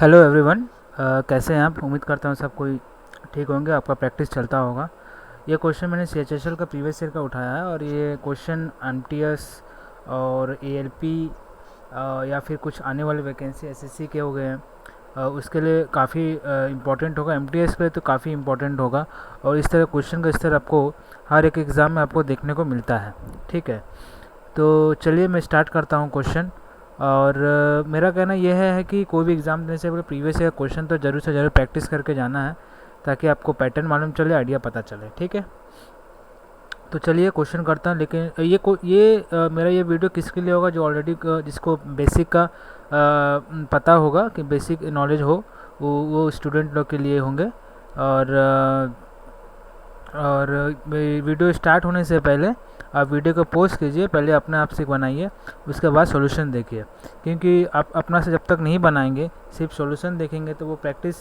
Hello everyone. कैसे हैं आप? उम्मीद करता हूँ सब कोई ठीक होंगे, आपका प्रैक्टिस चलता होगा। ये क्वेश्चन मैंने CHSL का प्रीवियस ईयर का उठाया है और ये क्वेश्चन MTS और ALP या फिर कुछ आने वाले वैकेंसी SSC के हो गए हैं, उसके लिए काफ़ी इम्पोर्टेंट होगा। MTS के लिए तो काफ़ी इम्पोर्टेंट होगा और इस तरह क्वेश्चन का स्तर आपको हर एक एग्ज़ाम में आपको देखने को मिलता है। ठीक है, तो चलिए मैं स्टार्ट करता हूँ क्वेश्चन। और मेरा कहना यह है कि कोई भी एग्ज़ाम देने से पहले प्रीवियस ईयर क्वेश्चन तो ज़रूर से ज़रूर प्रैक्टिस करके जाना है, ताकि आपको पैटर्न मालूम चले, आइडिया पता चले। ठीक है, तो चलिए क्वेश्चन करता हूँ। लेकिन मेरा ये वीडियो किसके लिए होगा? जो ऑलरेडी जिसको बेसिक का पता होगा कि बेसिक नॉलेज हो, वो स्टूडेंट लोग के लिए होंगे। और वीडियो स्टार्ट होने से पहले आप वीडियो को पॉज कीजिए, पहले अपने आप से बनाइए, उसके बाद सॉल्यूशन देखिए। क्योंकि आप अपना से जब तक नहीं बनाएंगे, सिर्फ सॉल्यूशन देखेंगे, तो वो प्रैक्टिस,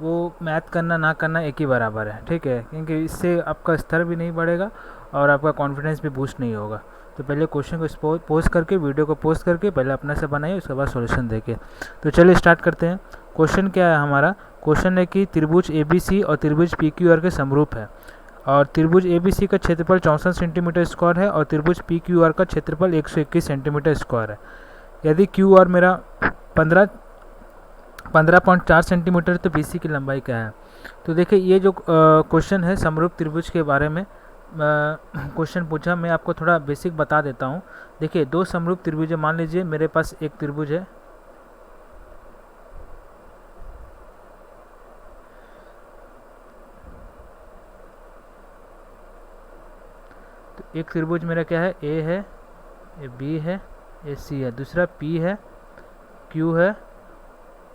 वो मैथ करना ना करना एक ही बराबर है। ठीक है, क्योंकि इससे आपका स्तर भी नहीं बढ़ेगा और आपका कॉन्फिडेंस भी बूस्ट नहीं होगा। तो पहले क्वेश्चन को पोस्ट करके, वीडियो को पोस्ट करके पहले अपने से बनाइए, उसके बाद सॉल्यूशन देखिए। तो चलिए स्टार्ट करते हैं। क्वेश्चन क्या है हमारा? क्वेश्चन है कि त्रिभुज ABC और त्रिभुज PQR के समरूप है, और त्रिभुज ABC का क्षेत्रफल 64 सेंटीमीटर स्क्वायर है और त्रिभुज PQR का क्षेत्रफल 121 सेंटीमीटर स्क्वायर है। यदि QR मेरा 15.4 सेंटीमीटर, तो BC की लंबाई क्या है? तो देखिए, ये जो क्वेश्चन है समरूप त्रिभुज के बारे में क्वेश्चन पूछा। मैं आपको थोड़ा बेसिक बता देता हूँ। देखिए, दो समरूप त्रिभुज है। मान लीजिए मेरे पास एक त्रिभुज है, तो एक त्रिभुज मेरा क्या है? A है, ये B है, ये C है, दूसरा P है, Q है,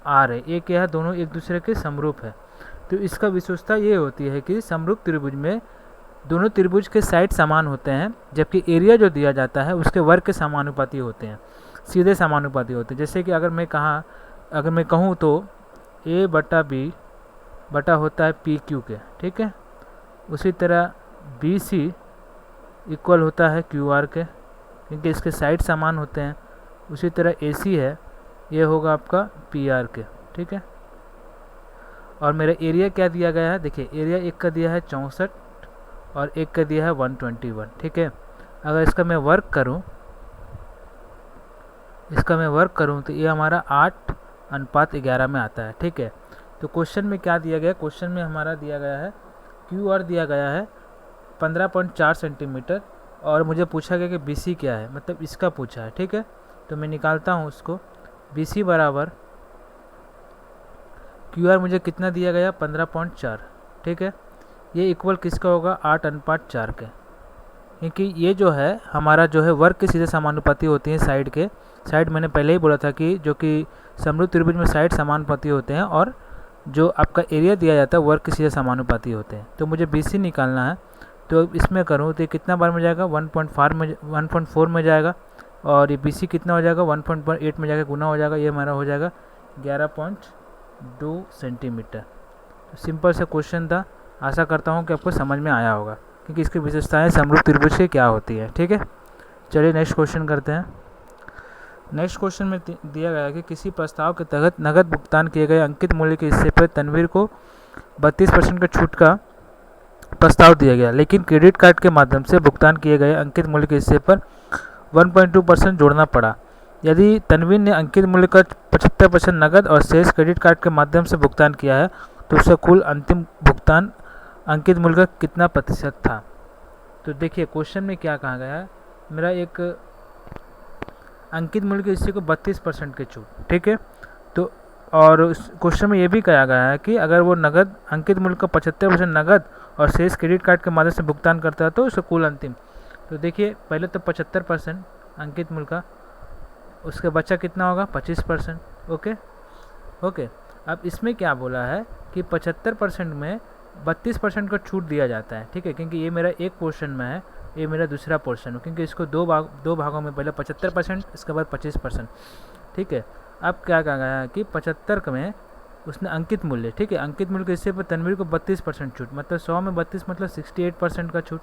R है। ये क्या है? दोनों एक दूसरे के समरूप है। तो इसका विशेषता ये होती है कि समरूप त्रिभुज में दोनों त्रिभुज के साइड समान होते हैं, जबकि एरिया जो दिया जाता है उसके वर्ग के समानुपाती होते हैं, सीधे समानुपाती होते हैं। जैसे कि अगर मैं कहूँ तो A/B बटा होता है PQ के। ठीक है, उसी तरह BC इक्वल होता है QR के, क्योंकि इसके साइड समान होते हैं। उसी तरह AC है, ये होगा आपका PR के। ठीक है, और मेरा एरिया क्या दिया गया है? देखिए, एरिया एक का दिया है 64 और एक का दिया है 121। ठीक है, अगर इसका मैं वर्क करूं तो ये हमारा 8:11 में आता है। ठीक है, तो क्वेश्चन में क्या दिया गया? क्वेश्चन में हमारा दिया गया है QR दिया गया है 15.4 सेंटीमीटर, और मुझे पूछा गया कि BC क्या है, मतलब इसका पूछा है। ठीक है, तो मैं निकालता हूँ उसको। BC बराबर QR मुझे कितना दिया गया? 15.4। ठीक है, ये इक्वल किसका होगा? 8:4 के, क्योंकि ये जो है हमारा जो है वर्ग के सीधे समानुपाती होती हैं साइड के। साइड मैंने पहले ही बोला था कि जो कि समरूप त्रिभुज में साइड समानुपाती होते हैं, और जो आपका एरिया दिया जाता है वर्ग के सीधे समानुपाती होते हैं। तो मुझे BC निकालना है, तो इसमें करूँ तो कितना बार में जाएगा? 1.4 में जाएगा, और ये BC कितना हो जाएगा? 1.8 में जाकर गुना हो जाएगा, ये हमारा हो जाएगा 11.2 सेंटीमीटर। तो सिंपल सा क्वेश्चन था, आशा करता हूँ कि आपको समझ में आया होगा, क्योंकि इसकी विशेषताएं समरूप त्रिभुज की क्या होती है। ठीक है, चलिए नेक्स्ट क्वेश्चन करते हैं। नेक्स्ट क्वेश्चन में दिया गया है कि किसी प्रस्ताव के तहत नगद भुगतान किए गए अंकित मूल्य के हिस्से पर तनवीर को 32% का छूट का प्रस्ताव दिया गया, लेकिन क्रेडिट कार्ड के माध्यम से भुगतान किए गए अंकित मूल्य के हिस्से पर 1.2% जोड़ना पड़ा। यदि तनवीर ने अंकित मूल्य का 75% नगद और शेष क्रेडिट कार्ड के माध्यम से भुगतान किया है, तो उसका कुल अंतिम भुगतान अंकित मूल्य का कितना प्रतिशत था? तो देखिए, क्वेश्चन में क्या कहा गया है? मेरा एक अंकित मूल्य के हिस्से को 32% के छूट। ठीक है, तो और उस क्वेश्चन में ये भी कहा गया है कि अगर वो नगद अंकित मूल्य का 75% नगद और शेष क्रेडिट कार्ड के माध्यम से भुगतान करता है, तो उसका कुल अंतिम। तो देखिए, पहले तो 75% अंकित मूल्य का, उसका बचा कितना होगा? 25%। ओके, अब इसमें क्या बोला है कि 75% में 32% का छूट दिया जाता है। ठीक है, क्योंकि ये मेरा एक पोर्शन में है, ये मेरा दूसरा पोर्शन है, क्योंकि इसको दो भागों में, पहले 75%, इसके बाद 25%। ठीक है, अब क्या कहा गया है कि 75 में उसने अंकित मूल्य, ठीक है, अंकित मूल्य के हिस्से पर तनवीर को 32% छूट, मतलब 100 में 32 मतलब 68% का छूट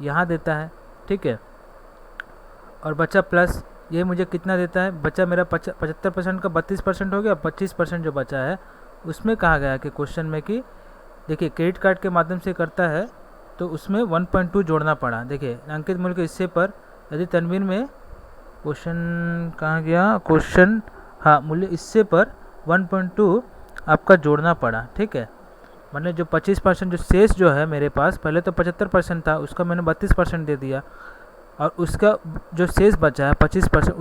यहाँ देता है। ठीक है, और बचा प्लस ये मुझे कितना देता है, बचा मेरा 75% का 32% हो गया, 25% जो बचा है उसमें कहा गया कि क्वेश्चन में कि देखिए क्रेडिट कार्ड के माध्यम से करता है तो उसमें 1.2 जोड़ना पड़ा। देखिए अंकित मूल्य के हिस्से पर यदि तनवीर में क्वेश्चन कहाँ गया, क्वेश्चन हाँ मूल्य हिस्से पर 1.2 आपका जोड़ना पड़ा, ठीक है। मैंने जो 25% जो शेष जो है मेरे पास, पहले तो 75% था, उसका मैंने 32% दे दिया, और उसका जो शेष बचा है 25%,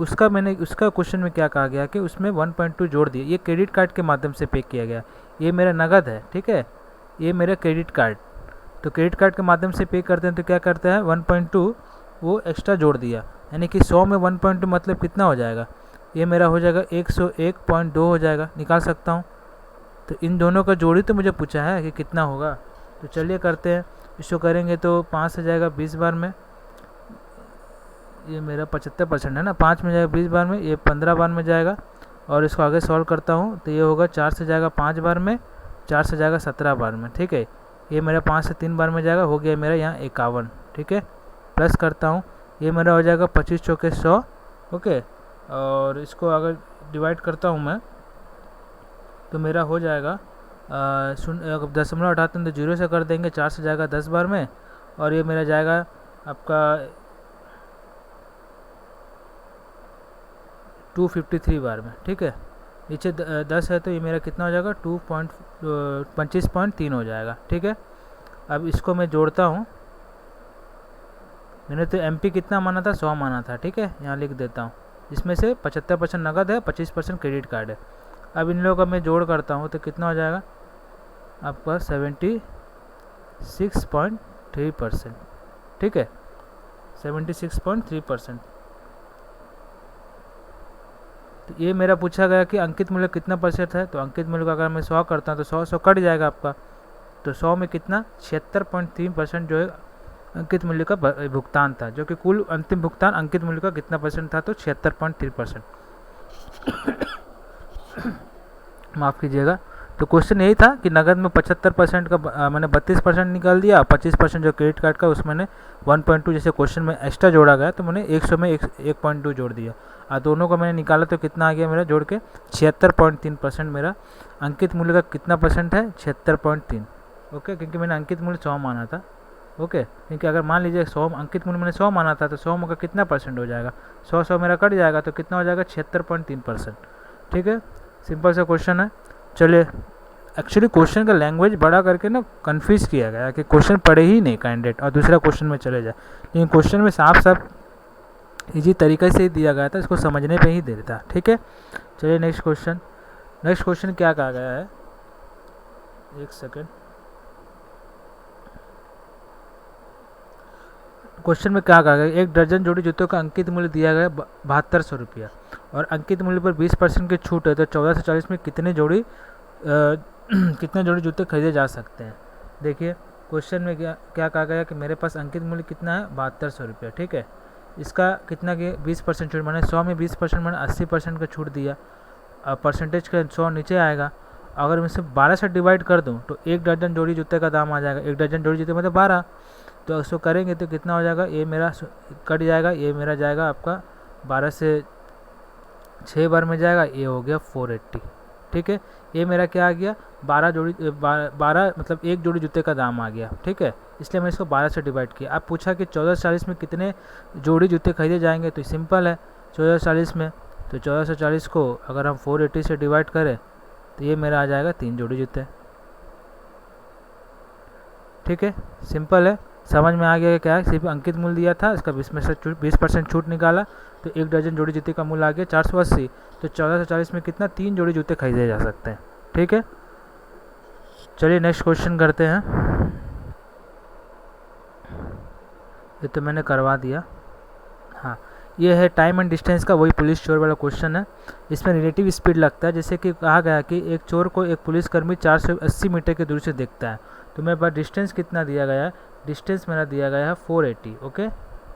उसका क्वेश्चन में क्या कहा गया कि उसमें 1.2 जोड़ दिए। ये क्रेडिट कार्ड के माध्यम से पे किया गया, ये मेरा नगद है, ठीक है, ये मेरा क्रेडिट कार्ड। तो क्रेडिट कार्ड के माध्यम से पे करते हैं तो क्या करता है 1.2 वो एक्स्ट्रा जोड़ दिया, यानी कि 100 में 1.2 मतलब कितना हो जाएगा, ये मेरा हो जाएगा 101.2 हो जाएगा, निकाल सकता हूँ। तो इन दोनों का जोड़ी तो मुझे पूछा है कि कितना होगा, तो चलिए करते हैं। इसको करेंगे तो 5 से जाएगा 20 बार में, ये मेरा 75% है ना, 5 में जाएगा 20 बार में, ये 15 बार में जाएगा। और इसको आगे सॉल्व करता हूँ तो ये होगा 4 से जाएगा 5 बार में, 4 से जाएगा 17 बार में, ठीक है। ये मेरा 5 से 3 बार में जाएगा, हो गया मेरा यहाँ 51, ठीक है। प्लस करता हूँ, ये मेरा हो जाएगा 25 चौके 100, ओके। और इसको अगर डिवाइड करता हूँ मैं तो मेरा हो जाएगा दशमलव हटाते हैं तो 0 से कर देंगे, 4 से जाएगा 10 बार में, और ये मेरा जाएगा आपका 253 बार में, ठीक है। नीचे 10 है तो ये मेरा कितना हो जाएगा 25.3 हो जाएगा, ठीक है। अब इसको मैं जोड़ता हूँ, मैंने तो MP कितना माना था, 100 माना था, ठीक है, यहाँ लिख देता हूँ, जिसमें से 75% नगद है, 25% क्रेडिट कार्ड है। अब इन लोगों का मैं जोड़ करता हूँ तो कितना हो जाएगा आपका 76.3%, ठीक है, 76.3%। तो ये मेरा पूछा गया कि अंकित मूल्य कितना % है, तो अंकित मूल्य का अगर मैं 100 करता हूँ तो 100 कट जाएगा आपका, तो 100 में कितना 76.3% जो है अंकित मूल्य का भुगतान था, जो कि कुल अंतिम भुगतान अंकित मूल्य का कितना % था, तो 76.3%। माफ़ कीजिएगा। तो क्वेश्चन यही था कि नगद में 75% का मैंने 32% निकाल दिया, 25% जो क्रेडिट कार्ड का उसमें 1.2 जैसे क्वेश्चन में एक्स्ट्रा जोड़ा गया तो मैंने 100 में 1.2 जोड़ दिया, और दोनों को मैंने निकाला तो कितना आ गया मेरा जोड़ के 76.3%। मेरा अंकित मूल्य का कितना % है 76.3, ओके, क्योंकि मैंने अंकित मूल्य 100 माना था, ओके। क्योंकि अगर मान लीजिए 100 अंकित मूल्य मैंने 100 माना था तो 100 में का कितना % हो जाएगा, 100 मेरा कट जाएगा तो कितना हो जाएगा 76.3%, ठीक है। सिंपल सा क्वेश्चन है। चलिए, एक्चुअली क्वेश्चन का लैंग्वेज बड़ा करके ना कंफ्यूज किया गया कि क्वेश्चन पढ़े ही नहीं कैंडिडेट और दूसरा क्वेश्चन में चले जाए, लेकिन क्वेश्चन में साफ साफ इजी तरीके से ही दिया गया था, इसको समझने पे ही दे देता, ठीक है। चलिए नेक्स्ट क्वेश्चन क्या कहा गया है, एक सेकेंड। क्वेश्चन में क्या कहा गया, 1 दर्जन जोड़ी जूतों का अंकित मूल्य दिया गया 7200 रुपया, और अंकित मूल्य पर 20% की छूट है, तो 14 से 40 में कितने जोड़ी जूते खरीदे जा सकते हैं। देखिए क्वेश्चन में क्या कहा गया कि मेरे पास अंकित मूल्य कितना है 7200 रुपया, ठीक है। इसका कितना के 20% छूट, मैंने 100 में 20% मैंने 80% का छूट दिया, परसेंटेज का 100 नीचे आएगा। अगर मैं इसे 12 से डिवाइड कर दूं तो 1 दर्जन जोड़ी जूते का दाम आ जाएगा, 1 दर्जन जोड़ी जूते मतलब 12, तो उसको करेंगे तो कितना हो जाएगा, ये मेरा कट जाएगा, ये मेरा जाएगा आपका 12 से 6 बार में जाएगा, ये हो गया 480, ठीक है। ये मेरा क्या आ गया 12 मतलब 1 जोड़ी जूते का दाम आ गया, ठीक है, इसलिए मैं इसको 12 से डिवाइड किया। अब पूछा कि 1440 में कितने जोड़ी जूते खरीदे जाएंगे, तो सिंपल है 1440 में, तो 1440 को अगर हम 480 से डिवाइड करें तो ये मेरा आ जाएगा 3 जोड़ी जूते, ठीक है, सिंपल है। समझ में आ गया क्या है, सिर्फ अंकित मूल्य दिया था, इसका 20% छूट निकाला तो 1 दर्जन जोड़ी जूते का मूल्य आ गया 480, तो 1440 में कितना 3 जोड़ी जूते खरीदे जा सकते हैं, ठीक है। चलिए नेक्स्ट क्वेश्चन करते हैं, ये तो मैंने करवा दिया। हाँ, ये है टाइम एंड डिस्टेंस का वही पुलिस चोर वाला क्वेश्चन है। इसमें रिलेटिव स्पीड लगता है, जैसे कि कहा गया कि एक चोर को एक पुलिसकर्मी 480 मीटर की दूरी से देखता है, तो मेरे पास डिस्टेंस कितना दिया गया है, डिस्टेंस मेरा दिया गया है 480, ओके,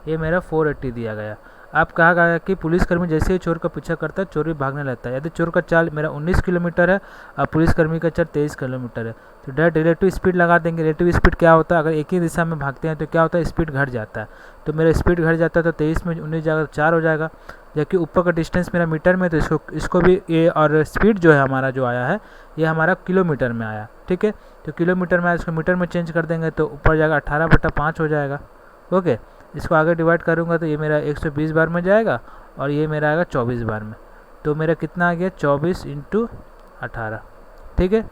ये मेरा 480 दिया गया। अब कहा गया कि पुलिसकर्मी जैसे ही चोर का पीछा करता है चोर भी भागने लगता है। यदि चोर का चाल मेरा 19 किलोमीटर है और पुलिसकर्मी का चाल 23 किलोमीटर है, तो डायरेक्ट रिलेटिव स्पीड लगा देंगे। रिलेटिव स्पीड क्या होता है, अगर एक ही दिशा में भागते हैं तो क्या होता है, स्पीड घट जाता है, तो मेरा स्पीड घट जाता है, तो 23 में 19 जाएगा तो 4 हो जाएगा। जबकि ऊपर का डिस्टेंस मेरा मीटर में, तो इसको भी ये, और स्पीड जो है हमारा जो आया है ये हमारा किलोमीटर में आया, ठीक है। तो किलोमीटर में आया, इसको मीटर में चेंज कर देंगे तो ऊपर जाएगा 18/5 हो जाएगा। ओके, इसको आगे डिवाइड करूँगा तो ये मेरा 120 बार में जाएगा और ये मेरा आएगा 24 बार में। तो मेरा कितना आ गया 24 × 18, ठीक है।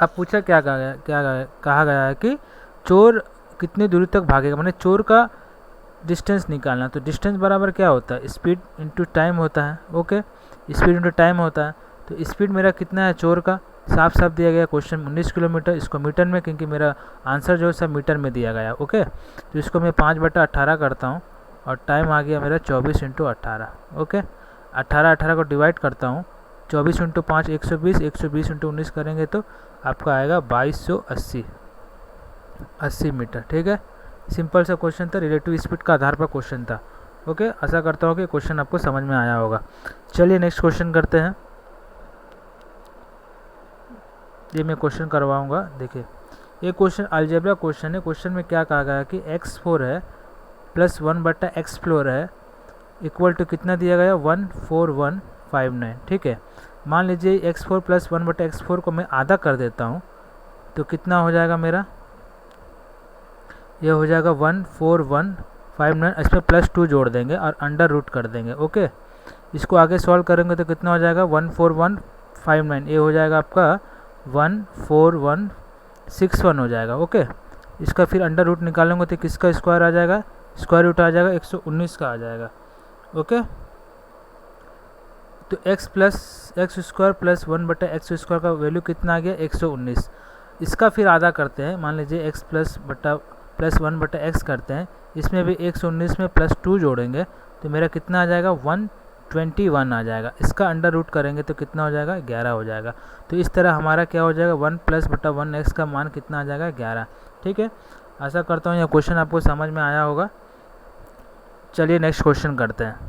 अब पूछा क्या कहा गया है कि चोर कितनी दूरी तक भागेगा, मैंने चोर का डिस्टेंस निकालना। तो डिस्टेंस बराबर क्या होता है, स्पीड इंटू टाइम होता है। ओके, स्पीड इंटू टाइम होता है। तो स्पीड मेरा कितना है चोर का, साफ साफ दिया गया क्वेश्चन 19 किलोमीटर, इसको मीटर में, क्योंकि मेरा आंसर जो है सब मीटर में दिया गया। ओके, तो इसको मैं 5/18 करता हूँ और टाइम आ गया मेरा 24 × 18। ओके, 18 को डिवाइड करता हूँ, 24 × 5 120, 120 × 19 करेंगे तो आपका आएगा 2280 मीटर, ठीक है। सिंपल सा क्वेश्चन था, रिलेटिव स्पीड का आधार पर क्वेश्चन था। ओके, आशा करता हूँ कि क्वेश्चन आपको समझ में आया होगा। चलिए नेक्स्ट क्वेश्चन करते हैं। ये मैं क्वेश्चन करवाऊँगा, देखिए ये क्वेश्चन अलजेब्रा क्वेश्चन है। क्वेश्चन में क्या कहा गया है कि x4 है प्लस 1/x फ्लोर है इक्वल टू कितना दिया गया 14159, ठीक है। मान लीजिए x4 प्लस 1/x4 को मैं आधा कर देता हूँ तो कितना हो जाएगा मेरा, ये हो जाएगा 14159, इसमें +2 जोड़ देंगे और अंडर रूट कर देंगे। ओके, इसको आगे सॉल्व करेंगे तो कितना हो जाएगा 14159, ये हो जाएगा आपका 14161 हो जाएगा। ओके, इसका फिर अंडर रूट निकालेंगे तो किसका स्क्वायर आ जाएगा, स्क्वायर रूट आ जाएगा 119 का आ जाएगा। ओके, तो x स्क्वायर प्लस 1/x² का वैल्यू कितना आ गया 119। इसका फिर आधा करते हैं, मान लीजिए x प्लस 1/x करते हैं, इसमें भी 119 में +2 जोड़ेंगे तो मेरा कितना आ जाएगा 121 आ जाएगा। इसका अंडर रूट करेंगे तो कितना हो जाएगा 11 हो जाएगा। तो इस तरह हमारा क्या हो जाएगा 1 + 1x का मान कितना आ जाएगा 11, ठीक है। आशा करता हूँ यह क्वेश्चन आपको समझ में आया होगा। चलिए नेक्स्ट क्वेश्चन करते हैं।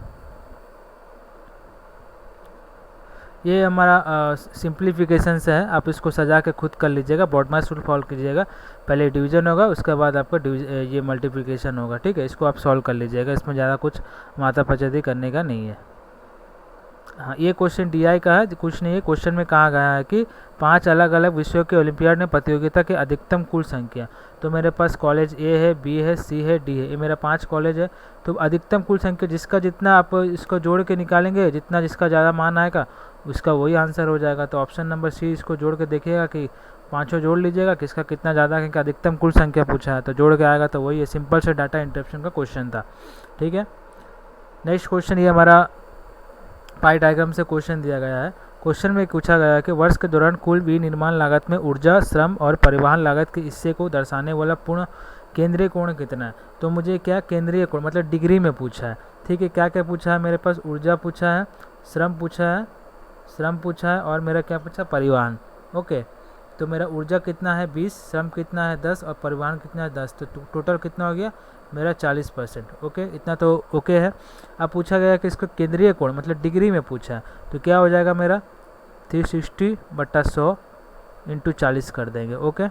ये हमारा सिंप्लीफिकेशन से है, आप इसको सजा के खुद कर लीजिएगा, बॉडमास रूल फॉलो कीजिएगा। पहले डिवीजन होगा, उसके बाद आपका ये मल्टीप्लिकेशन होगा, ठीक है। इसको आप सॉल्व कर लीजिएगा, इसमें ज़्यादा कुछ माथा पचीदी करने का नहीं है। हाँ, ये क्वेश्चन DI का है, कुछ नहीं है। क्वेश्चन में कहा गया है कि 5 अलग अलग विषयों के ओलंपियाड में प्रतियोगिता की अधिकतम कुल संख्या। तो मेरे पास कॉलेज A है, B है, C है, D है, ये मेरा 5 कॉलेज है। तो अधिकतम कुल संख्या जिसका जितना आप इसको जोड़ के निकालेंगे, जिसका ज़्यादा मान आएगा उसका वही आंसर हो जाएगा। तो ऑप्शन नंबर C इसको जोड़ के देखिएगा कि पाँचों जोड़ लीजिएगा किसका कितना ज़्यादा, क्योंकि अधिकतम कुल संख्या पूछा है तो जोड़ के आएगा तो वही है। सिंपल से डाटा इंटरप्शन का क्वेश्चन था, ठीक है। नेक्स्ट क्वेश्चन, ये हमारा पाई डायग्राम से क्वेश्चन दिया गया है। क्वेश्चन में पूछा गया है कि वर्ष के दौरान कुल विनिर्माण लागत में ऊर्जा, श्रम और परिवहन लागत के हिस्से को दर्शाने वाला पूर्ण केंद्रीय कोण कितना है। तो मुझे क्या केंद्रीय कोण मतलब डिग्री में पूछा है, ठीक है। क्या क्या पूछा है मेरे पास, ऊर्जा पूछा है, श्रम पूछा है और मेरा क्या पूछा परिवहन। ओके, तो मेरा ऊर्जा कितना है 20, श्रम कितना है 10 और परिवहन कितना है 10, तो टोटल कितना हो गया मेरा 40%। ओके, इतना तो ओके है। अब पूछा गया कि इसको केंद्रीय कोण मतलब डिग्री में पूछा है तो क्या हो जाएगा मेरा 360/100 × 40 कर देंगे। ओके,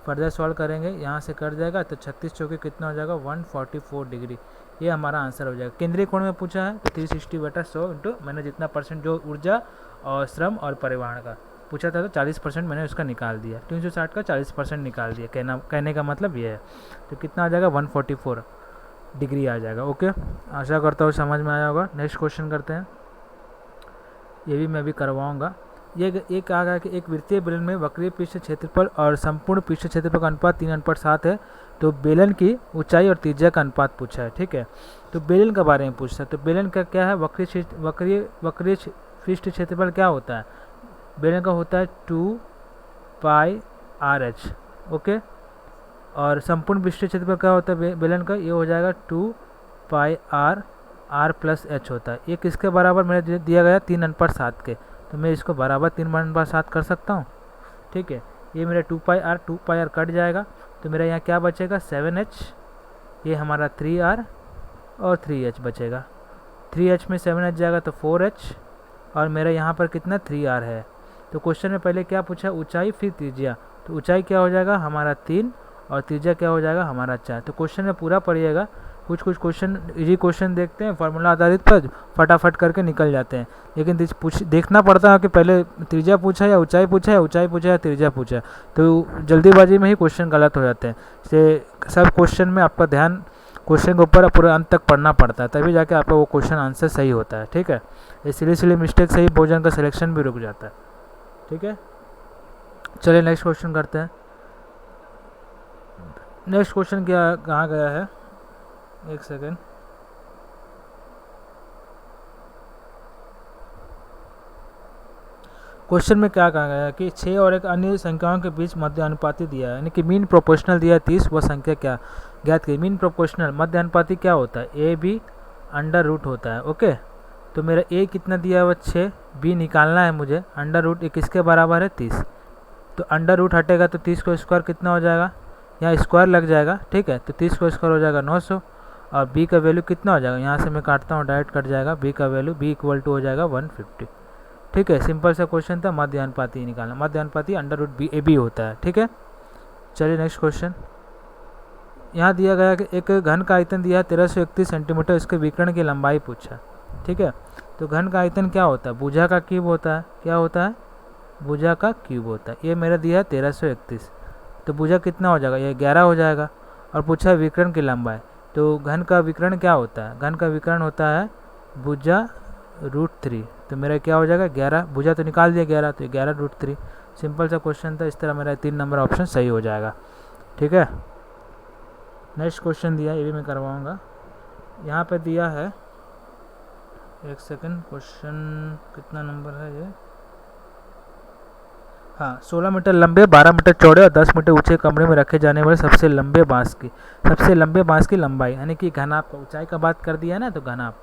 फर्दर सॉल्व करेंगे, यहाँ से कर जाएगा तो 36 चौके कितना हो जाएगा 144 डिग्री, ये हमारा आंसर हो जाएगा। केंद्रीय कोण में पूछा है तो 360/100 इंटू मैंने जितना परसेंट जो ऊर्जा और श्रम और परिवहन का पूछा था तो 40% मैंने उसका निकाल दिया, 360 का 40% निकाल दिया। कहने का मतलब ये है। तो कितना आ जाएगा 144 डिग्री आ जाएगा। ओके, आशा करता हूँ समझ में आया होगा। नेक्स्ट क्वेश्चन करते हैं, ये भी मैं भी करवाऊँगा। ये कहा गया कि एक वृत्तीय बेलन में वक्रीय पृष्ठ क्षेत्रफल और संपूर्ण पृष्ठ क्षेत्रफल का अनुपात 3:7 है। तो बेलन की ऊंचाई और त्रिज्या का अनुपात पूछा है, ठीक है। तो बेलन के बारे में पूछता है, तो बेलन का क्या है वक्रीय पृष्ठ क्षेत्रफल क्या होता है, बेलन का होता है 2πRh। ओके, और संपूर्ण पृष्ठ क्षेत्रफल क्या होता है बेलन का, ये हो जाएगा 2πr r + h होता है। ये किसके बराबर मैंने दिया गया 3:7 के, तो मैं इसको बराबर 3/7 कर सकता हूँ, ठीक है। ये मेरा 2πr कट जाएगा तो मेरा यहाँ क्या बचेगा 7h, ये हमारा 3r और 3h बचेगा। 3h में 7h जाएगा तो 4h और मेरा यहाँ पर कितना 3r है। तो क्वेश्चन में पहले क्या पूछा ऊंचाई फिर त्रिज्या, तो ऊंचाई क्या हो जाएगा हमारा 3 और त्रिज्या क्या हो जाएगा हमारा 4। तो क्वेश्चन में पूरा पढ़िएगा कुछ कुछ क्वेश्चन इजी क्वेश्चन देखते हैं फार्मूला आधारित पर फटाफट करके निकल जाते हैं, लेकिन देखना पड़ता है कि पहले त्रिज्या पूछा या ऊंचाई पूछा या ऊंचाई पूछा या त्रिज्या पूछा, तो जल्दीबाजी में ही क्वेश्चन गलत हो जाते हैं। से सब क्वेश्चन में आपका ध्यान क्वेश्चन के ऊपर पूरे अंत तक पढ़ना पड़ता है, तभी जाके आपका वो क्वेश्चन आंसर सही होता है। ठीक है, ये सिली मिस्टेक से ही भोजन का सिलेक्शन भी रुक जाता है। ठीक है, चलिए नेक्स्ट क्वेश्चन करते हैं। नेक्स्ट क्वेश्चन क्या कहाँ गया है, एक सेकेंड। क्वेश्चन में क्या कहा गया है कि 6 और एक अन्य संख्याओं के बीच मध्य अनुपाती दिया है, यानी कि मीन प्रोपोर्शनल दिया है 30, वह संख्या क्या ज्ञात की। मीन प्रोपोर्शनल मध्य अनुपाती क्या होता है, ए बी अंडर रूट होता है। ओके, तो मेरा ए कितना दिया है वह 6, बी निकालना है मुझे, अंडर रूट एक किसके बराबर है 30, तो अंडर रूट हटेगा तो 30 को स्क्वायर कितना हो जाएगा, यहाँ स्क्वायर लग जाएगा। ठीक है, तो 30 को स्क्वायर हो जाएगा 900, और b का वैल्यू कितना हो जाएगा, यहाँ से मैं काटता हूँ डायरेक्ट कट जाएगा, b का वैल्यू b इक्वल टू हो जाएगा 150। ठीक है, सिंपल सा क्वेश्चन था, मध्य अनुपाती निकालना, मध्य अनुपाती under root B A B होता है। ठीक है, चलिए नेक्स्ट क्वेश्चन। यहाँ दिया गया कि एक घन का आयतन दिया है 1331 सेंटीमीटर, इसके विकर्ण की लंबाई पूछा। ठीक है, तो घन का आयतन क्या होता है, भुजा का क्यूब होता है। क्या होता है, भुजा का क्यूब होता है। ये मेरा दिया है 1331, तो भुजा कितना हो जाएगा, ये 11 हो जाएगा। और पूछा विकर्ण की लंबाई, तो घन का विकर्ण क्या होता है, घन का विकर्ण होता है भुजा √3, तो मेरा क्या हो जाएगा 11, भुजा तो निकाल दिया 11, तो 11√3। सिंपल सा क्वेश्चन था, इस तरह मेरा 3 नंबर ऑप्शन सही हो जाएगा। ठीक है, नेक्स्ट क्वेश्चन दिया, ये भी मैं करवाऊँगा। यहाँ पे दिया है, एक सेकंड, क्वेश्चन कितना नंबर है ये, हाँ, 16 मीटर लंबे, 12 मीटर चौड़े और 10 मीटर ऊंचे कमरे में रखे जाने वाले सबसे लंबे बांस की लंबाई, यानी कि घनाप का, ऊंचाई का बात कर दिया है ना, तो घनाप,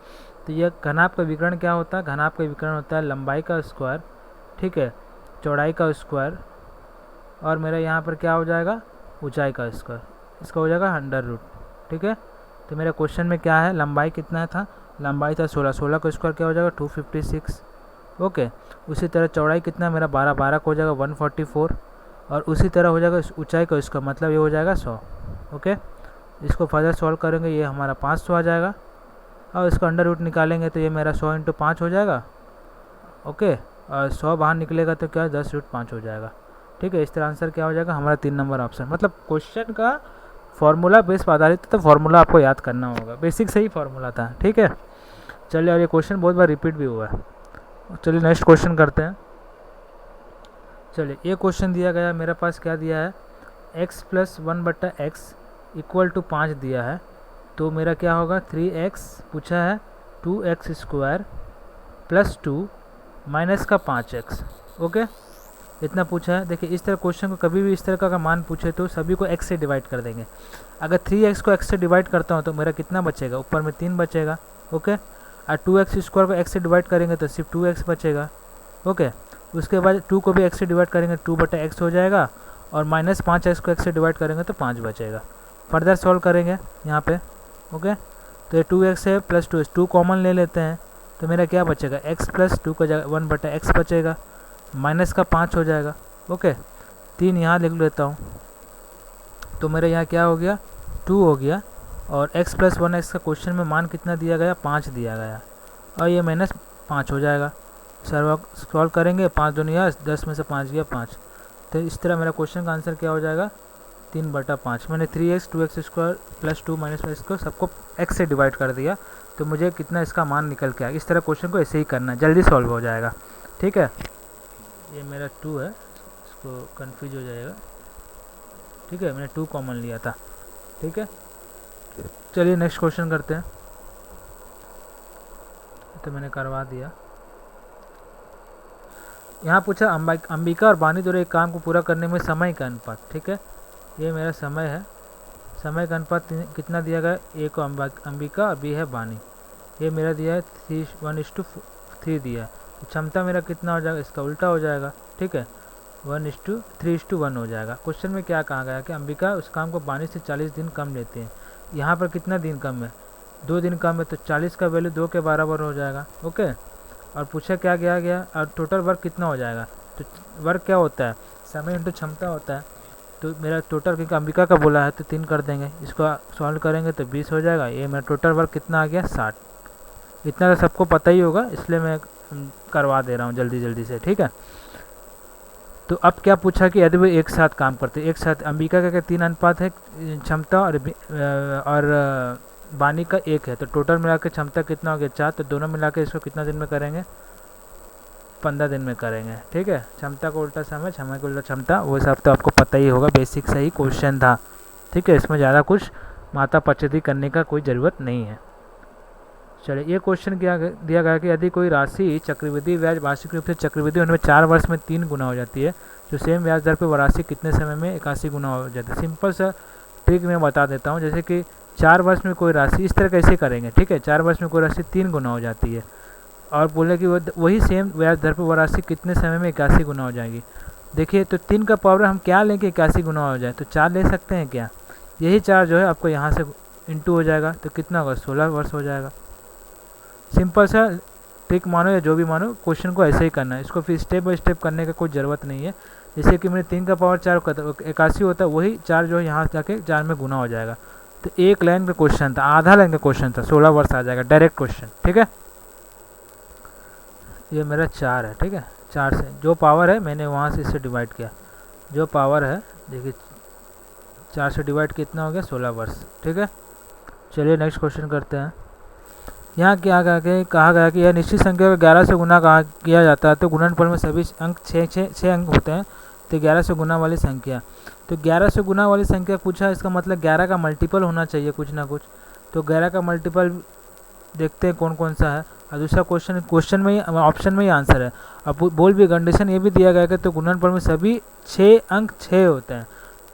तो यह घनाप का विकर्ण क्या होता है, घनाप का विकर्ण होता है लंबाई का स्क्वायर, ठीक है, चौड़ाई का स्क्वायर, और मेरा यहाँ पर क्या हो जाएगा, ऊंचाई का स्क्वायर, इसका हो जाएगा अंडर रूट। ठीक है, तो मेरे क्वेश्चन में क्या है, लंबाई कितना था, लंबाई था 16 का स्क्वायर क्या हो जाएगा 256। ओके, उसी तरह चौड़ाई कितना मेरा 12 को हो जाएगा 144, और उसी तरह हो जाएगा ऊंचाई का, इसका मतलब ये हो जाएगा 100। ओके, इसको फर्दर सॉल्व करेंगे, ये हमारा 500 आ जाएगा, और इसका अंडर रूट निकालेंगे तो ये मेरा 100 × 5 हो जाएगा। ओके, और 100 बाहर निकलेगा तो क्या 10√5 हो जाएगा। ठीक है, इस तरह आंसर क्या हो जाएगा हमारा 3 नंबर ऑप्शन। मतलब क्वेश्चन का फॉर्मूला बेस पर आधारित, तो फॉर्मूला आपको याद करना होगा, बेसिक से ही फॉर्मूला था। ठीक है, चलिए, और ये क्वेश्चन बहुत बार रिपीट भी हुआ है। चलिए नेक्स्ट क्वेश्चन करते हैं। चलिए, ये क्वेश्चन दिया गया मेरे पास, क्या दिया है, x + 1/x = 5 दिया है, तो मेरा क्या होगा 3x पूछा है, 2x² + 2 माइनस का 5x। ओके, इतना पूछा है। देखिए, इस तरह क्वेश्चन को कभी भी इस तरह का मान पूछे तो सभी को x से डिवाइड कर देंगे। अगर 3x को x से डिवाइड करता हूँ तो मेरा कितना बचेगा, ऊपर में 3 बचेगा। ओके, और 2x² को x से डिवाइड करेंगे तो सिर्फ 2x बचेगा। ओके, उसके बाद 2 को भी x से डिवाइड करेंगे 2/x हो जाएगा, और -5x को x से डिवाइड करेंगे तो 5 बचेगा। फर्दर सॉल्व करेंगे यहाँ पे। ओके, तो ये 2x है प्लस 2 कॉमन ले लेते हैं, तो मेरा क्या बचेगा, x + 2 का जगह 1/x बचेगा, माइनस का 5 हो जाएगा। ओके, 3 यहाँ लिख लेता हूँ, तो मेरे यहाँ क्या हो गया 2 हो गया, और x + 1x का क्वेश्चन में मान कितना दिया गया 5 दिया गया, और ये -5 हो जाएगा। सॉल्व करेंगे, 5 दूनी 10 में से 5 गया 5, तो इस तरह मेरा क्वेश्चन का आंसर क्या हो जाएगा 3/5। मैंने 3x 2x² + 2 - x को सबको x से डिवाइड कर दिया, तो मुझे कितना इसका मान निकल के आया। इस तरह क्वेश्चन को ऐसे ही करना है, जल्दी सॉल्व हो जाएगा। ठीक है, ये मेरा 2 है, इसको कन्फ्यूज हो जाएगा। ठीक है, मैंने 2 कॉमन लिया था। ठीक है, चलिए नेक्स्ट क्वेश्चन करते हैं, तो मैंने करवा दिया। यहाँ पूछा अंबिका और बानी दोनों एक काम को पूरा करने में समय का अनुपात। ठीक है, ये मेरा समय है, समय का अनुपात कितना दिया गया, ए को अंबिका और बी है बानी, ये मेरा दिया है 1:3 दिया है। तो क्षमता मेरा कितना हो जाएगा, इसका उल्टा हो जाएगा। ठीक है, 1:3:1 हो जाएगा। क्वेश्चन में क्या कहा गया कि अंबिका उस काम को बानी से 40 दिन कम लेते हैं। यहाँ पर कितना दिन कम है, 2 दिन कम है, तो 40 का वैल्यू 2 के बराबर हो जाएगा। ओके, और पूछा क्या गया और टोटल वर्क कितना हो जाएगा, तो वर्क क्या होता है, समय इंटू क्षमता होता है। तो मेरा टोटल, क्योंकि अंबिका का बोला है तो 3 कर देंगे, इसको सॉल्व करेंगे तो 20 हो जाएगा। ये मेरा टोटल वर्क कितना आ गया 60। इतना तो सबको पता ही होगा, इसलिए मैं करवा दे रहा हूँ जल्दी जल्दी से, ठीक है। तो अब क्या पूछा कि यदि वो एक साथ काम करते, एक साथ अंबिका का 3 अनुपात है क्षमता, और बानी का 1 है, तो टोटल मिला के क्षमता कितना हो गया 4। तो दोनों मिला के इसको कितना दिन में करेंगे, 15 दिन में करेंगे, ठीक है। क्षमता को उल्टा समय, समय को उल्टा क्षमता, वो सब तो आपको पता ही होगा, बेसिक सही क्वेश्चन था, ठीक है। इसमें ज़्यादा कुछ माता पचती करने का कोई ज़रूरत नहीं है। चलिए, ये क्वेश्चन क्या दिया गया कि यदि कोई राशि चक्रवृद्धि ब्याज वार्षिक रूप से चक्रवृद्धि होने में 4 वर्ष में 3 गुना हो जाती है, तो सेम ब्याज दर पर वह राशि कितने समय में 81 गुना हो जाती है। सिंपल सा ट्रिक मैं बता देता हूँ, जैसे कि 4 वर्ष में कोई राशि, इस तरह कैसे करेंगे, ठीक है। 4 वर्ष में कोई राशि 3 गुना हो जाती है, और बोले कि वही सेम ब्याज दर पर वह राशि कितने समय में 81 गुना हो जाएगी। देखिए, तो 3 का पावर हम क्या लें कि 81 गुना हो जाए, तो 4 ले सकते हैं क्या। यही 4 जो है आपको यहाँ से इंटू हो जाएगा, तो कितना होगा 16 वर्ष हो जाएगा। सिंपल सा ट्रिक मानो या जो भी मानो, क्वेश्चन को ऐसे ही करना है, इसको फिर स्टेप बाय स्टेप करने का कोई ज़रूरत नहीं है। जैसे कि मैंने 3 का पावर 4 81 होता है, वही 4 जो है यहाँ जाके 4 में गुना हो जाएगा। तो एक लाइन का क्वेश्चन था, आधा लाइन का क्वेश्चन था, 16 वर्ष आ जाएगा डायरेक्ट क्वेश्चन, ठीक है। ये मेरा 4 है, ठीक है। 4 से जो पावर है मैंने वहाँ से इससे डिवाइड किया, जो पावर है देखिए 4 से डिवाइड कितना हो गया 16 वर्ष, ठीक है। चलिए नेक्स्ट क्वेश्चन करते हैं। यहाँ क्या कहा गया कि यह निश्चित संख्या को 11 से गुना किया जाता है, तो गुणनफल में सभी अंक 6 अंक होते हैं, तो 11 से गुना वाली संख्या, तो 11 से गुना वाली संख्या पूछा, इसका मतलब 11 का मल्टीपल होना चाहिए कुछ ना कुछ। तो 11 का मल्टीपल देखते हैं कौन कौन सा है, और दूसरा क्वेश्चन में ही ऑप्शन में ही आंसर है। अब बोल भी कंडीशन ये भी दिया गया है, तो गुणनफल में सभी 6 अंक 6 होते हैं,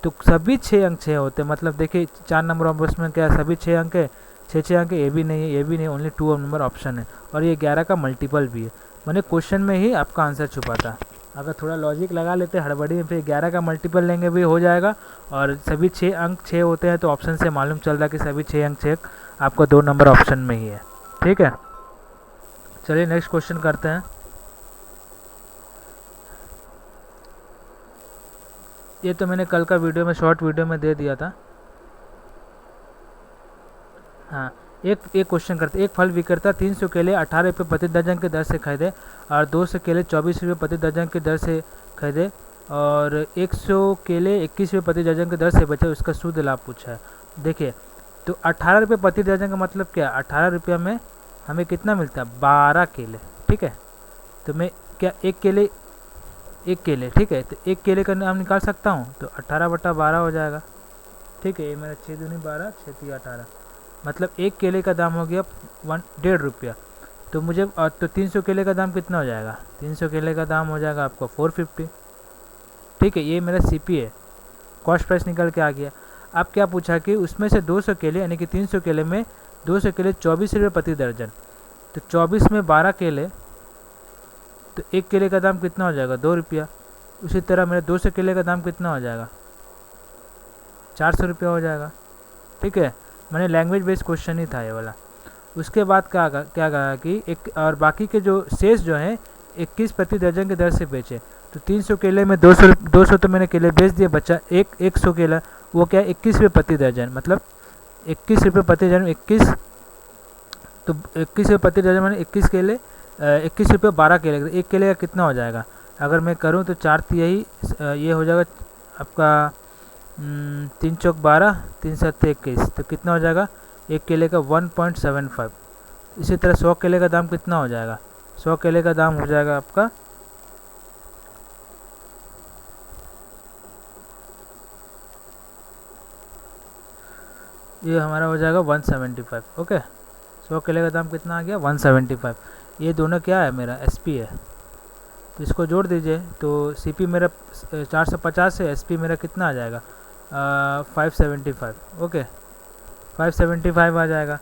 तो सभी 6 अंक 6 होते हैं, मतलब देखिए 4 नंबर ऑप्शन में क्या सभी 6 अंक है, 6 अंक, ये भी नहीं है, ये भी नहीं, ओनली 2 नंबर ऑप्शन है, और ये 11 का मल्टीपल भी है, मैंने क्वेश्चन में ही आपका आंसर छुपा था। अगर थोड़ा लॉजिक लगा लेते हड़बड़ी में, फिर 11 का मल्टीपल लेंगे भी हो जाएगा, और सभी 6 अंक 6 होते हैं, तो ऑप्शन से मालूम चल रहा है कि सभी 6 अंक 6 आपको 2 नंबर ऑप्शन में ही है, ठीक है। चलिए नेक्स्ट क्वेश्चन करते हैं। ये तो मैंने कल का वीडियो में, शॉर्ट वीडियो में दे दिया था। हाँ, एक क्वेश्चन करते, एक फल विक्रेता 300 केले 18 रुपये प्रति दर्जन की दर से खरीदे, और 200 केले 24 रुपये प्रति दर्जन की दर से खरीदे, और 100 केले 21 रुपये प्रति दर्जन की दर से बेचे, उसका शुद्ध लाभ पूछा है। देखिए, तो 18 रुपये प्रति दर्जन का मतलब क्या, 18 रुपये में हमें कितना मिलता है 12 केले, ठीक है। तो मैं क्या एक केले, ठीक है, तो एक केले का नाम निकाल सकता हूँ, तो 18/12 हो जाएगा, ठीक है। ये मेरा 6 दूनी 12, 6 3 18, मतलब एक केले का दाम हो गया 1.5 रुपया। तो मुझे तो 300 केले का दाम कितना हो जाएगा, 300 केले का दाम हो जाएगा आपको 450, ठीक है। ये मेरा CP है, कॉस्ट प्राइस निकल के आ गया। अब क्या पूछा कि उसमें से 200 केले, यानी कि 300 केले में 200 केले 24 रुपये प्रति दर्जन, तो 24 में 12 केले, तो एक केले का दाम कितना हो जाएगा 2 रुपया। उसी तरह मेरे 200 केले का दाम कितना हो जाएगा 400 रुपया हो जाएगा, ठीक है। मैंने लैंग्वेज बेस्ड क्वेश्चन ही था ये वाला। उसके बाद क्या कहा कि एक और बाकी के जो शेष जो हैं 21 प्रति दर्जन की दर से बेचे, तो 300 केले में 200 तो मैंने केले बेच दिए, बचा 100 केला, वो क्या 21 रुपये प्रति दर्जन, मतलब 21 रुपये प्रति दर्जन, 21, तो 21 रुपये प्रति दर्जन मैंने 21 केले, 21 रुपये 12 केले, एक केले का कितना हो जाएगा, अगर मैं करूँ तो 4 तिहाई, ये हो जाएगा आपका 3 चौक 12, 3 7 21, तो कितना हो जाएगा एक केले का 1.75। इसी तरह 100 केले का दाम कितना हो जाएगा, 100 केले का दाम हो जाएगा आपका ये हमारा हो जाएगा 175, ओके। 100 केले का दाम कितना आ गया 175। ये दोनों क्या है मेरा SP है, तो इसको जोड़ दीजिए, तो CP मेरा 450 है, SP मेरा कितना आ जाएगा 575, ओके 575 आ जाएगा।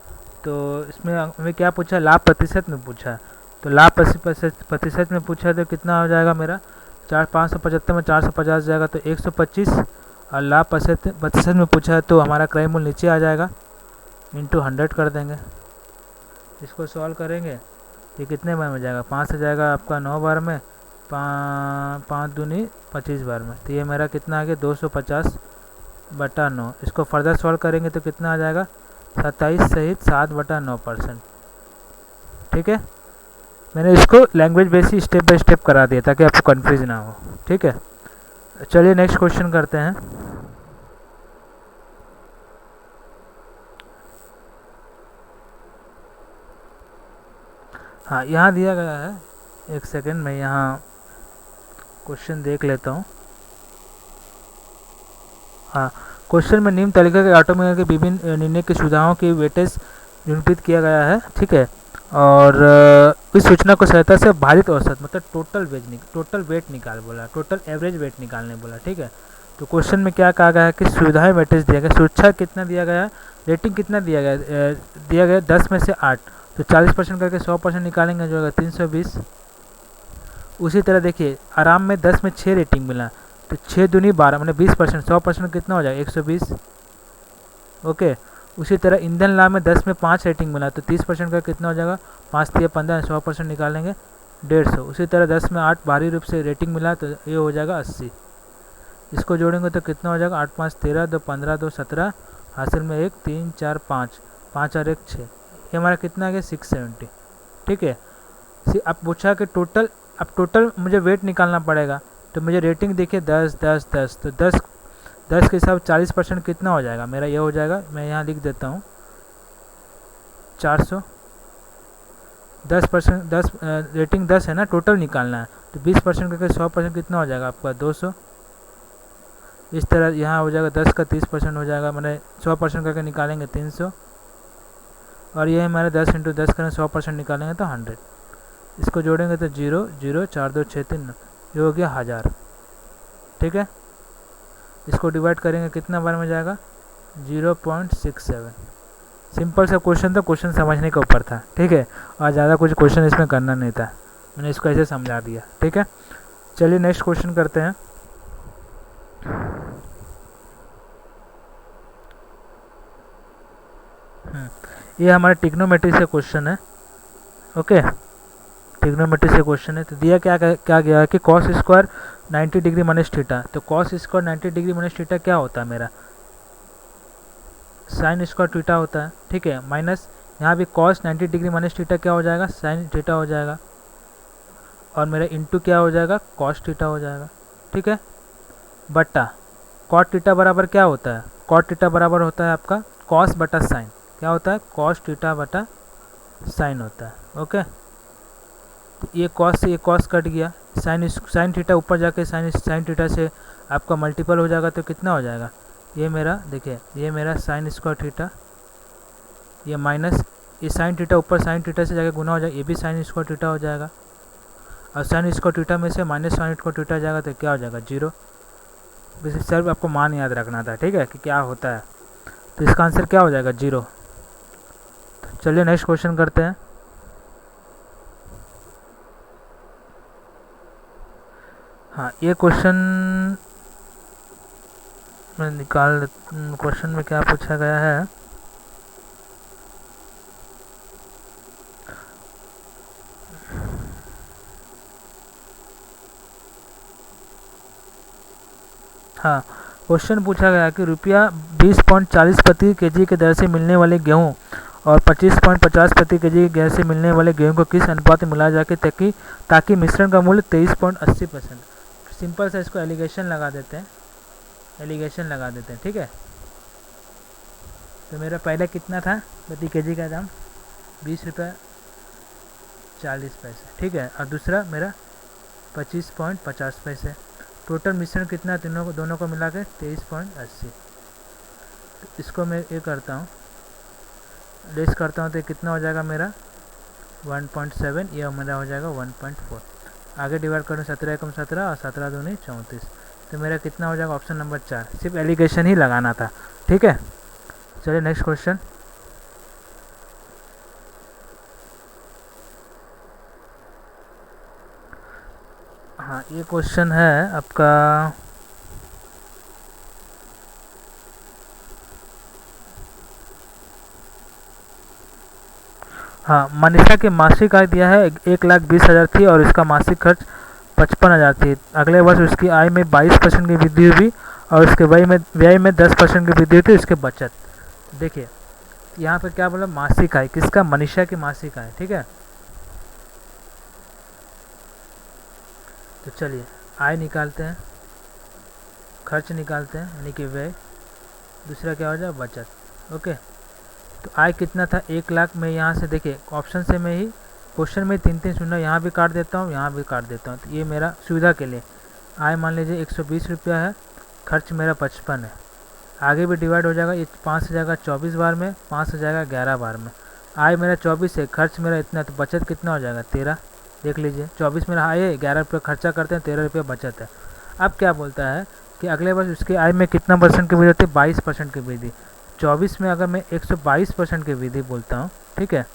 तो इसमें हमें क्या पूछा, लाभ प्रतिशत में पूछा है, तो लाभ प्रतिशत में पूछा तो कितना हो जाएगा मेरा 575 में 450 जाएगा तो 125, और लाभ प्रतिशत में पूछा है तो हमारा क्रय मूल्य नीचे आ जाएगा, इंटू 100 कर देंगे। इसको सॉल्व करेंगे, ये कितने बार में जाएगा 5 से जाएगा आपका 9 बार में, पाँच दूनी 25 बार में, तो ये मेरा कितना आ गया 250/9। इसको फर्दर सॉल्व करेंगे तो कितना आ जाएगा 27 सहित 7/9%। ठीक है, मैंने इसको language basis step by step करा दिया ताकि आपको कन्फ्यूज ना हो। ठीक है, चलिए नेक्स्ट क्वेश्चन करते हैं। हाँ, यहाँ दिया गया है, एक सेकेंड मैं यहाँ क्वेश्चन देख लेता हूँ। हाँ, क्वेश्चन में निम्न तालिका के ऑटोमेटर के विभिन्न निर्णय के सुझावों की वेटेज निरूपित किया गया है। ठीक है, और इस सूचना को सहायता से भारित औसत मतलब टोटल वेट निकाल बोला, टोटल एवरेज वेट निकालने बोला। ठीक है, तो क्वेश्चन में क्या कहा गया है कि सुविधाएं वेटेज दिया गया, सुरक्षा कितना दिया गया है, रेटिंग कितना दिया गया दिया गया 10 में से 8, तो 40% करके 100% निकालेंगे जो होगा 320। उसी तरह देखिए आराम में 10 में 6 रेटिंग मिला, तो 6 दूनी 12 मैंने 20%, 100% कितना हो जाएगा 120। ओके, उसी तरह ईंधन लाभ में 10 में 5 रेटिंग मिला, तो 30% का कितना हो जाएगा 5 3 15, 100% निकालेंगे 150। उसी तरह 10 में 8 भारी रूप से रेटिंग मिला, तो ये हो जाएगा 80। इसको जोड़ेंगे तो कितना हो जाएगा 8 5 13, 2 15, 2 17, हासिल में 1 3 4 5, 5 और 1 6, ये हमारा कितना आ गया 670। ठीक है, अब पूछा कि टोटल, अब टोटल मुझे वेट निकालना पड़ेगा, तो मुझे रेटिंग देखिए 10 10 10, तो 10 के हिसाब 40% कितना हो जाएगा मेरा, ये हो जाएगा, मैं यहाँ लिख देता हूँ 400। 10% 10 रेटिंग 10 है ना, टोटल निकालना है, तो 20% करके 100% कितना हो जाएगा आपका 200। इस तरह यहाँ हो जाएगा 10 का 30% हो जाएगा, मैंने 100% करके निकालेंगे 300, और ये हमारे 10 × 10 करें 100% निकालेंगे तो 100। इसको जोड़ेंगे तो 0 0 4 2 6 3, ये हो गया 1000। ठीक है, इसको डिवाइड करेंगे कितना बार में जाएगा 0.67। सिंपल सा क्वेश्चन था, क्वेश्चन समझने के ऊपर था। ठीक है, और ज़्यादा कुछ क्वेश्चन इसमें करना नहीं था, मैंने इसको ऐसे समझा दिया। ठीक है, चलिए नेक्स्ट क्वेश्चन करते हैं। ये हमारे ट्रिग्नोमेट्री से क्वेश्चन है। ओके, ट्रिग्नोमेट्री से क्वेश्चन है, तो दिया क्या गया है कि cos square 90 degree minus theta, तो cos square 90 degree minus theta क्या होता है मेरा साइन स्क्वायर थीटा होता है। ठीक है, माइनस यहाँ भी कॉस 90 डिग्री माइनस थीटा क्या हो जाएगा साइन थीटा हो जाएगा, और मेरा इंटू क्या हो जाएगा कॉस थीटा हो जाएगा। ठीक है, बटा कॉट थीटा बराबर क्या होता है, कॉट थीटा बराबर होता है आपका कॉस बटा साइन, क्या होता है कॉस थीटा बटा साइन होता है। ओके, तो ये कॉस से ये कॉस कट गया, साइन थीटा ऊपर जाके साइन थीटा से आपका मल्टीपल हो जाएगा, तो कितना हो जाएगा ये मेरा, देखिए ये मेरा साइन स्क्वायर थीटा, ये माइनस ये साइन थीटा ऊपर साइन थीटा से जाके गुना हो जाएगा, ये भी साइन स्क्वायर थीटा हो जाएगा, और साइन स्क्वायर थीटा में से माइनस साइन स्क्वायर थीटा जाएगा तो क्या हो जाएगा 0। वैसे सिर्फ आपको मान याद रखना था। ठीक है, कि क्या होता है, तो इसका आंसर क्या हो जाएगा 0। चलिए नेक्स्ट क्वेश्चन करते हैं। हाँ, ये क्वेश्चन मैं निकाल, क्वेश्चन में क्या पूछा गया है, हाँ क्वेश्चन पूछा गया कि रुपया 20.40 प्रति केजी के दर से मिलने वाले गेहूँ और 25.50 प्रति केजी के दर से मिलने वाले गेहूँ को किस अनुपात में मिलाया जाके ताकि मिश्रण का मूल्य 23.80%। सिंपल से इसको एलिगेशन लगा देते हैं, ठीक है, तो मेरा पहले कितना था प्रति केजी का दाम 20 रुपये 40 पैसे। ठीक है, और दूसरा मेरा 25.50 पैसे, टोटल मिश्रण कितना दोनों को मिला के 23.80। तो इसको मैं ये करता हूँ, लेस करता हूँ, तो कितना हो जाएगा मेरा 1.7, ये मेरा हो जाएगा 1.4। आगे डिवाइड करूँ 17 एकम 17 और 17 दूनी 34, तो मेरा कितना हो जाएगा ऑप्शन नंबर 4। सिर्फ एलिगेशन ही लगाना था। ठीक है, चलिए नेक्स्ट क्वेश्चन। हाँ, ये क्वेश्चन है आपका, हाँ मनीषा की मासिक आय दिया है 1,20,000 थी और इसका मासिक खर्च 55,000 थी। अगले वर्ष उसकी आय में 22% की वृद्धि हुई और उसके व्यय में 10% की वृद्धि हुई थी उसके बचत। देखिए यहाँ पे क्या बोला, मासिक आय किसका, मनीषा की मासिक आय, ठीक है। तो चलिए आय निकालते हैं, खर्च निकालते हैं यानी कि व्यय, दूसरा क्या हो जाए बचत। ओके, तो आय कितना था 1 लाख में, यहाँ से देखिए ऑप्शन से मैं ही क्वेश्चन में 3 शून्य यहाँ भी काट देता हूँ, यहाँ भी काट देता हूँ। तो ये मेरा सुविधा के लिए आय मान लीजिए 120 रुपया है, खर्च मेरा 55 है। आगे भी डिवाइड हो जाएगा, ये 5 से जाएगा 24 बार में, 5 से जाएगा 11 बार में। आय मेरा 24 है, खर्च मेरा इतना, तो बचत कितना हो जाएगा 13। देख लीजिए 24 मेरा आय है, 11 रुपये खर्चा करते हैं, 13 रुपये बचत है। अब क्या बोलता है कि अगले वर्ष उसकी आय में कितना % की वृद्धि होती है, 22% की वृद्धि। 24 में अगर मैं 122% की वृद्धि बोलता हूँ, ठीक है।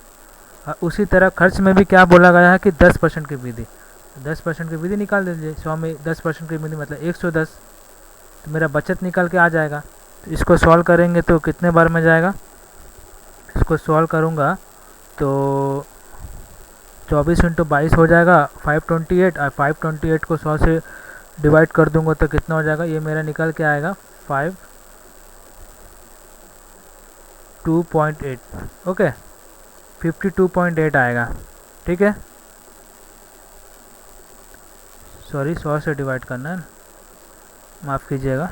उसी तरह खर्च में भी क्या बोला गया है कि 10% की वृद्धि, 10% की वृद्धि निकाल दीजिए। 100 में 10% की वृद्धि मतलब 110, तो मेरा बचत निकल के आ जाएगा। तो इसको सॉल्व करेंगे तो कितने बार में जाएगा, इसको सॉल्व करूँगा तो 24 × 22 हो जाएगा 528, और 528 को 100 से डिवाइड कर दूंगा तो कितना हो जाएगा, ये मेरा निकल के आएगा 52.8। ओके, 52.8 आएगा, ठीक है। सॉरी 100 से डिवाइड करना है, माफ़ कीजिएगा।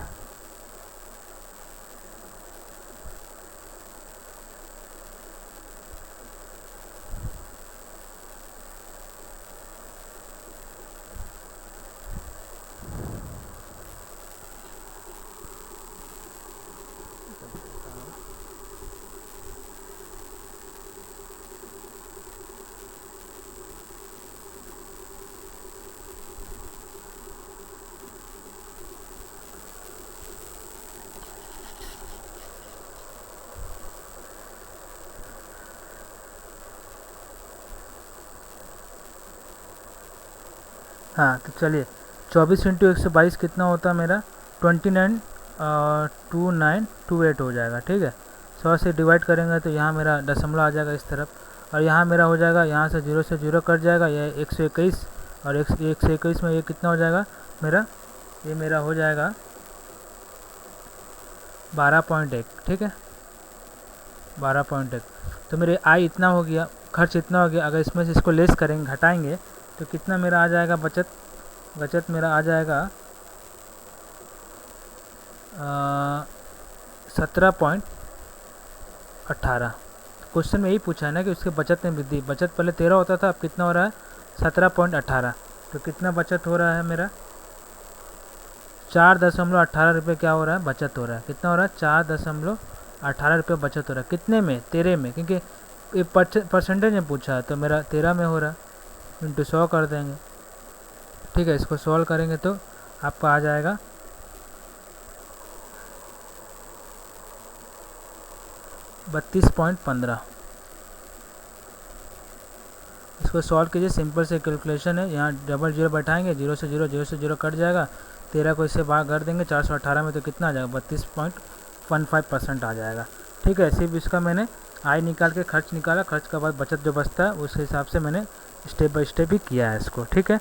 हाँ तो चलिए 24 × 122 कितना होता है मेरा 292928 हो जाएगा, ठीक है। 100 से डिवाइड करेंगे तो यहाँ मेरा दशमलव आ जाएगा इस तरफ, और यहाँ मेरा हो जाएगा, यहाँ से 0 से 0 कट जाएगा, यह 121, और 121 में ये कितना हो जाएगा मेरा, ये मेरा हो जाएगा 12.1, ठीक है 12.1। तो मेरे आय इतना हो गया, खर्च इतना हो गया। अगर इसमें से इसको लेस करेंगे, घटाएंगे तो कितना मेरा आ जाएगा बचत मेरा आ जाएगा 17.18। क्वेश्चन में यही पूछा है ना कि उसके बचत में वृद्धि, बचत पहले 13 होता था, अब कितना हो रहा है 17.18। तो कितना बचत हो रहा है मेरा 4.18 रुपये क्या हो रहा है बचत हो रहा है। कितना हो रहा है 4.18 रुपये बचत हो रहा है। कितने में 13 में, क्योंकि ये परसेंटेज में पूछा है तो मेरा 13 में हो रहा है, इंटू 100 कर देंगे, ठीक है। इसको सॉल्व करेंगे तो आपका आ जाएगा 32.15। इसको सॉल्व कीजिए, सिंपल से कैलकुलेशन है। यहाँ डबल जीरो बैठाएंगे, 0 से 0 कट जाएगा, 13 को इससे बाहर कर देंगे 418 में, तो कितना आ जाएगा 32.15% आ जाएगा, ठीक है। सिर्फ इसका मैंने आय निकाल के खर्च निकाला, खर्च के बाद बचत जो बचता है उस हिसाब से मैंने स्टेप बाय स्टेप ही किया है इसको, ठीक है।